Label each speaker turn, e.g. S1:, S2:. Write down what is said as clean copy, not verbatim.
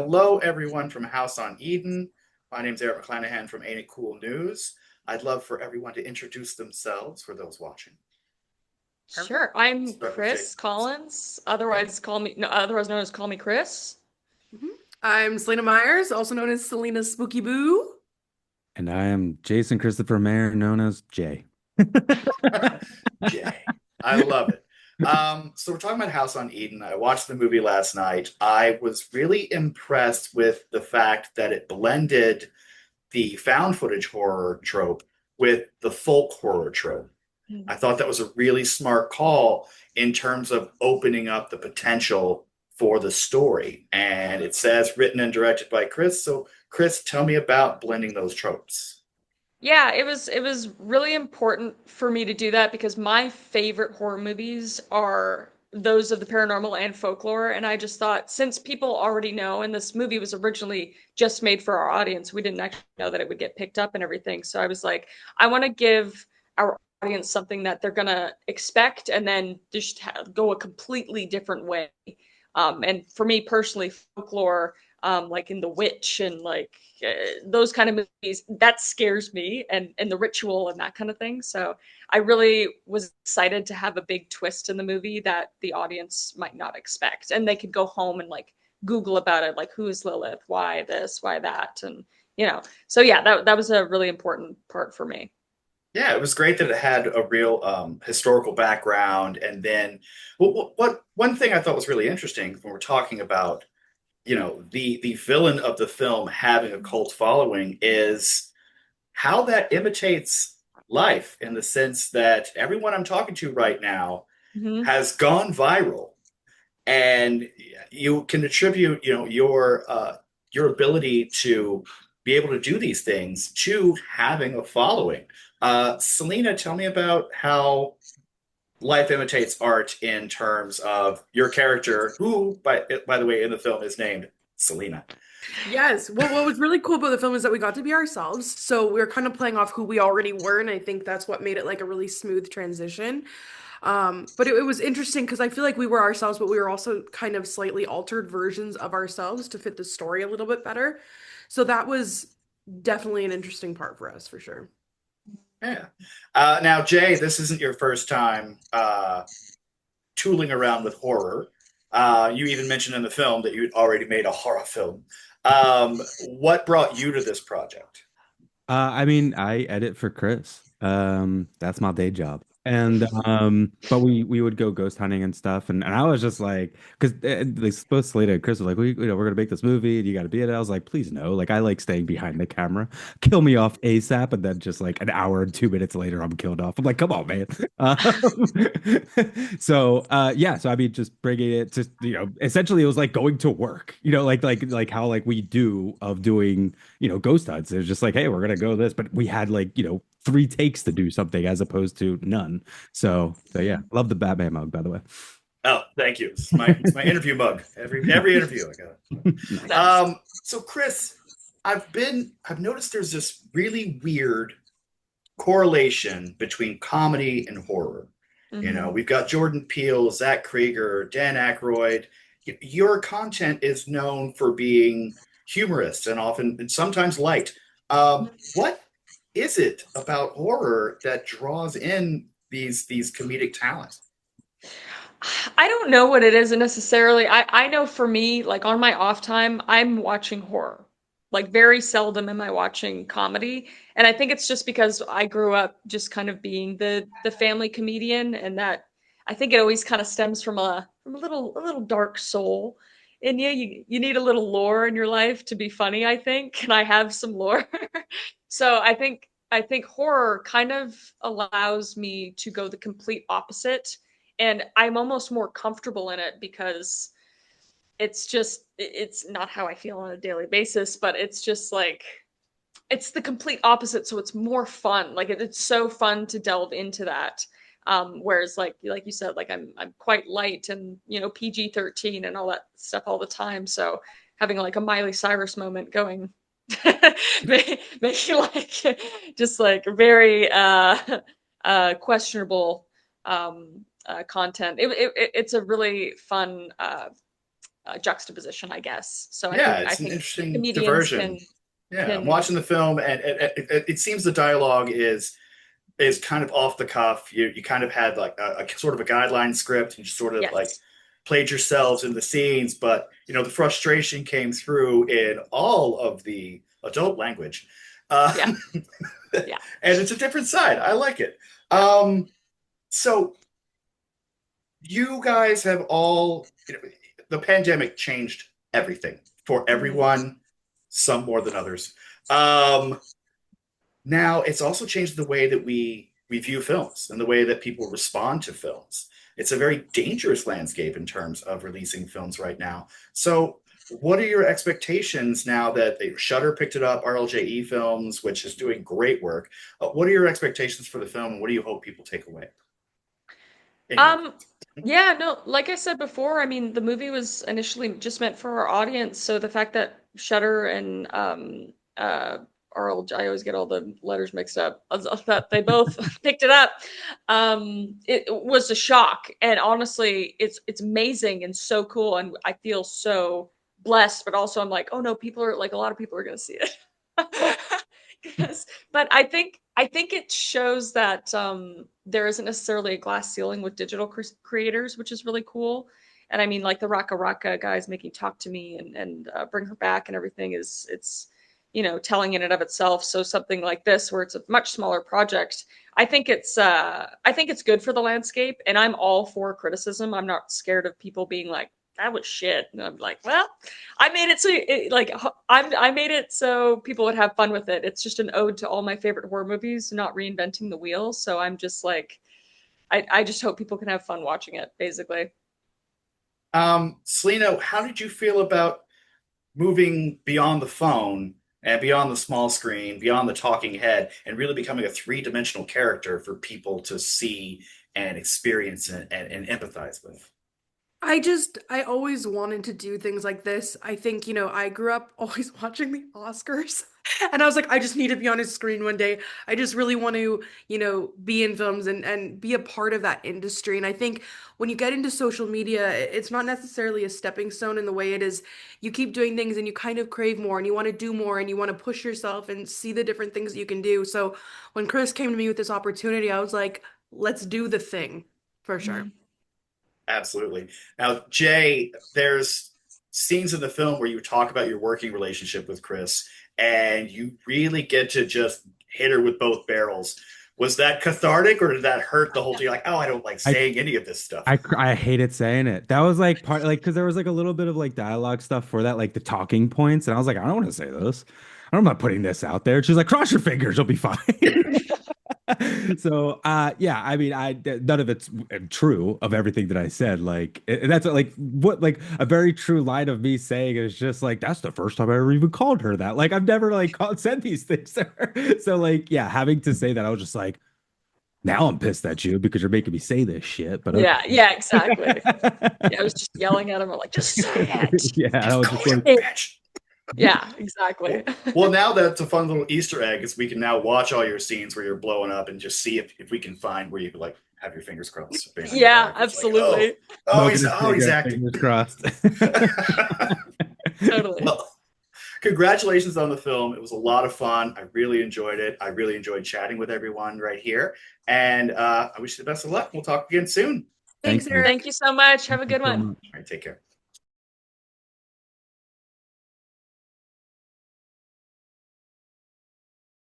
S1: Hello, everyone from House on Eden. My name's Eric McClanahan from Ain't It Cool News. I'd love for everyone to introduce themselves for those watching.
S2: Sure. I'm
S1: Start with Jay.
S2: Kris Collins,
S1: Okay.
S2: otherwise known as Call Me Kris.
S3: Mhm. I'm Celina Myers, also known as CelinaSpookyBoo.
S4: And I am Jason Christopher Mayer, known as Jay.
S1: Jay. I love it. So we're talking about House on Eden. I watched the movie last night. I was really impressed with the fact that it blended the found footage horror trope with the folk horror trope. I thought that was a really smart call in terms of opening up the potential for the story. And it says written and directed by Kris. So, Kris, tell me about blending those tropes.
S2: Yeah, it was really important for me to do that because my favorite horror movies are those of the paranormal and folklore, and I just thought since people already know, and this movie was originally just made for our audience, we didn't actually know that it would get picked up and everything. So I was like, I want to give our audience something that they're gonna expect and then just go a completely different way. And for me personally, folklore, like in The Witch and like those kind of movies, that scares me, and the ritual and that kind of thing. So I really was excited to have a big twist in the movie that the audience might not expect, and they could go home and like Google about it, like who is Lilith, why this, why that, and So yeah, that was a really important part for me.
S1: Yeah, it was great that it had a real historical background. And then, what one thing I thought was really interesting when we're talking about, the villain of the film having a cult following is how that imitates life in the sense that everyone I'm talking to right now
S2: Mm-hmm.
S1: has gone viral, and you can attribute, your ability to be able to do these things to having a following. Celina, tell me about how life imitates art in terms of your character, who, by the way, in the film is named Celina.
S3: Yes. Well, what was really cool about the film is that we got to be ourselves. So we were kind of playing off who we already were, and I think that's what made it like a really smooth transition. But it was interesting because I feel like we were ourselves, but we were also kind of slightly altered versions of ourselves to fit the story a little bit better. So that was definitely an interesting part for us, for sure.
S1: Yeah. Now, Jay, this isn't your first time tooling around with horror. You even mentioned in the film that you'd already made a horror film. What brought you to this project?
S4: I edit for Chris. That's my day job. But we would go ghost hunting and stuff, and I was just like, because they supposed to later, Chris was like, we're gonna make this movie, and you got to be in it. I was like, please no, like I like staying behind the camera, kill me off ASAP, and then just like an hour and 2 minutes later, I'm killed off. I'm like, come on, man. So I mean, just bringing it to essentially it was like going to work, like how like we do of doing ghost hunts. It was just like, hey, we're gonna go this, but we had like, 3 takes to do something as opposed to none. So yeah, love the Batman mug, by the way.
S1: Oh, thank you. It's my interview mug. Every interview I got it.
S2: Nice.
S1: So Chris, I've noticed there's this really weird correlation between comedy and horror.
S2: Mm-hmm.
S1: We've got Jordan Peele, Zach Krieger, Dan Aykroyd. Your content is known for being humorous and often and sometimes light. What is it about horror that draws in these comedic talents?
S2: I don't know what it is necessarily. I know for me, like on my off time, I'm watching horror. Like very seldom am I watching comedy, and I think it's just because I grew up just kind of being the family comedian, and that I think it always kind of stems from a little dark soul in you. You need a little lore in your life to be funny, I think, and I have some lore. So I think horror kind of allows me to go the complete opposite, and I'm almost more comfortable in it because it's not how I feel on a daily basis, but it's just like it's the complete opposite, so it's more fun. Like it's so fun to delve into that. Whereas like you said, like I'm quite light and PG-13 and all that stuff all the time. So having like a Miley Cyrus moment going making like just like very questionable content. It's a really fun juxtaposition, I guess. So
S1: Yeah,
S2: I
S1: it's an
S2: think
S1: interesting
S2: comedians
S1: diversion. Yeah, I'm
S2: can
S1: watching the film, and it seems the dialogue is kind of off the cuff. You kind of had like a sort of a guideline script, and just sort of like
S2: yes.
S1: played yourselves in the scenes. But the frustration came through in all of the adult language,
S2: Yeah.
S1: and
S2: Yeah.
S1: it's a different side. I like it. So you guys have all, the pandemic changed everything for
S2: Mhm.
S1: everyone, some more than others. Um, Now it's also changed the way that we view films and the way that people respond to films. It's a very dangerous landscape in terms of releasing films right now. So, what are your expectations now that Shudder picked it up, RLJE Films, which is doing great work? What are your expectations for the film, and what do you hope people take away? In your
S2: Um, yeah, no, like I said before, I mean, the movie was initially just meant for our audience, so the fact that Shudder and I always get all the letters mixed up, that they both picked it up, it was a shock. And honestly, it's amazing and so cool, and I feel so blessed, but also I'm like, oh no, people are like a lot of people are gonna see it. Yes, but I think it shows that there isn't necessarily a glass ceiling with digital creators, which is really cool. And I mean, like the Raka Raka guys making Talk to Me and Bring Her Back and everything it's telling in and of itself. So something like this, where it's a much smaller project, I think it's good for the landscape, and I'm all for criticism. I'm not scared of people being like, that was shit. And I'm like, well, I made it so I made it so people would have fun with it. It's just an ode to all my favorite horror movies, not reinventing the wheel. So I'm just like, I just hope people can have fun watching it, basically.
S1: Celina, how did you feel about moving beyond the phone and beyond the small screen, beyond the talking head, and really becoming a three-dimensional character for people to see and experience and empathize with?
S3: I always wanted to do things like this. I think, I grew up always watching the Oscars. And I was like, I just need to be on a screen one day. I just really want to, be in films and be a part of that industry. And I think when you get into social media, it's not necessarily a stepping stone in the way it is. You keep doing things and you kind of crave more and you want to do more and you want to push yourself and see the different things you can do. So when Kris came to me with this opportunity, I was like, let's do the thing for sure.
S2: Mhm.
S1: Absolutely. Now, Jay, there's scenes in the film where you talk about your working relationship with Kris, and you really get to just hit her with both barrels. Was that cathartic, or did that hurt the whole time? You're like, oh, I don't like
S4: I
S1: saying any of this stuff.
S4: I hated saying it. That was like part like because there was like a little bit of like dialogue stuff for that, like the talking points, and I was like, I don't want to say this. I'm not putting this out there. She's like, cross your fingers, you'll be fine. So yeah, I mean, none of it's true of everything that I said. Like that's like what like a very true line of me saying is just like that's the first time I ever even called her that. Like I've never like said these things to her. So like yeah, having to say that, I was just like, now I'm pissed at you because you're making me say this shit. But okay.
S2: Yeah, yeah, exactly. Yeah, I was just yelling at him. I'm like, just say it.
S4: Yeah, I
S1: Just
S4: was
S1: call
S4: just
S1: your
S4: like,
S1: bitch.
S2: Yeah, exactly.
S1: Well, now that's a fun little Easter egg is we can now watch all your scenes where you're blowing up and just see if we can find where you like have your fingers crossed behind your
S2: Yeah,
S1: back. It's like,
S2: absolutely.
S4: smoking a
S1: he's
S4: cigarette,
S1: acting.
S4: fingers crossed.
S2: Totally.
S1: Well, congratulations on the film. It was a lot of fun. I really enjoyed it. I really enjoyed chatting with everyone right here. And I wish you the best of luck. We'll talk again soon.
S4: Thank
S3: Thanks,
S4: you.
S2: Thank
S3: Eric.
S2: you so much. Have
S4: Thank
S2: a
S4: you
S2: good
S4: so
S2: one.
S4: much.
S1: All right, take care.